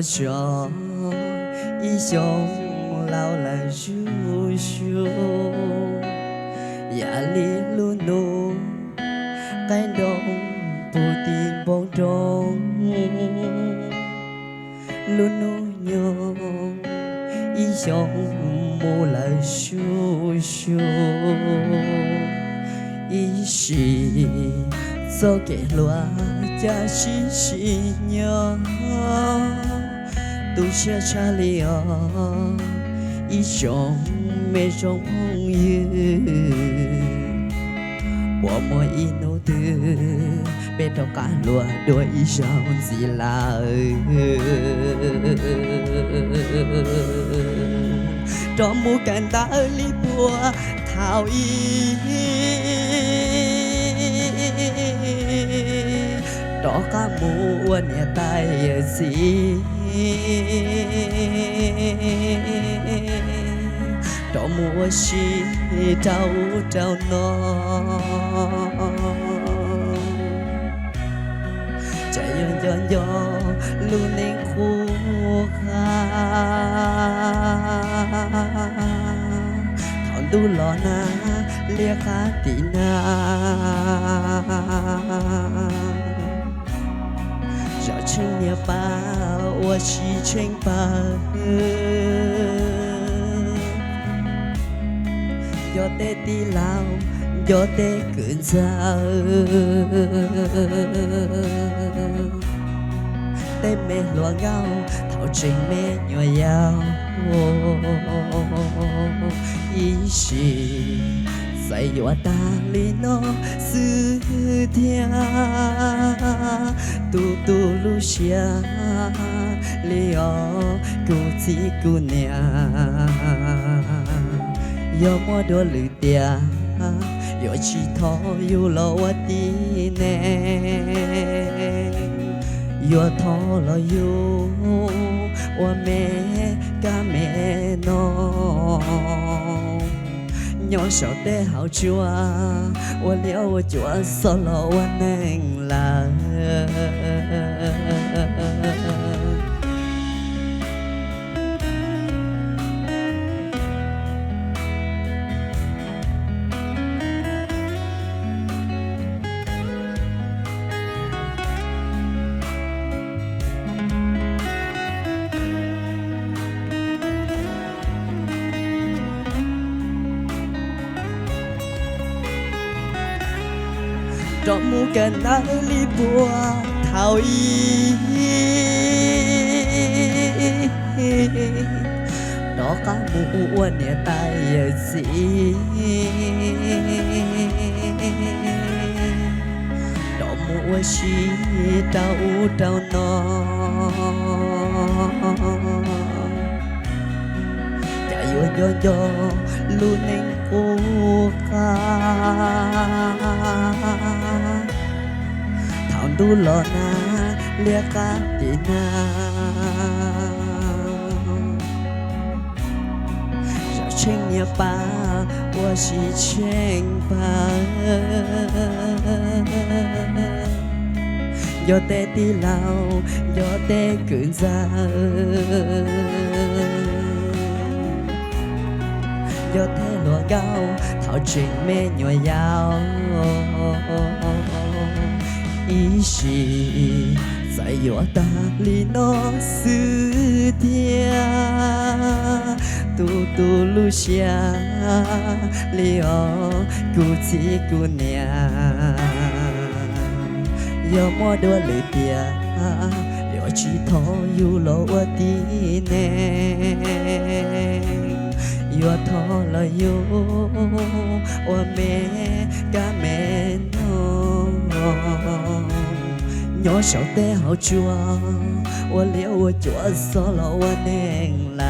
我想一想老来叔叔，压力路路感动不停蹦动，路路牛一想木来叔叔，一时走给罗家西西娘。都下查理哦，一生没种朋友，我们一路的被头干落多一生自来，这么简单里波讨厌。đó cả mua nhà tay gì đó mua chi trao trao nó chạy yon yon yon luôn nên khu thằng du lo na lia khá tì na趁年把我西城把有得地老有得更早得没乱搞头真没鸟腰一时在我大里诺思念，嘟嘟路下里哦，姑子姑娘，有么多绿点，有起头有了我的呢，有头了有我没干没弄。nhỏ sao để hảo chúa我了我chúa solo我能啦cho mu cần đã li bùa thảo y đó cả mu nè tay gì đó mu chi đau đau nó chạy yo yo yo luôn nên cố thằng du lo na lia cá tì na sao trên nhà ba我是牵吧有得地老有得更早有得落高头前面鸟腰一时在我大里诺思念嘟嘟路下里哦姑子姑娘有么多绿点有起头有了我的呢有头了有我没干没弄nhỏ sao để hảo chúa我了我chúa solo我能啦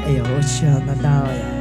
哎呦，我想得到呀。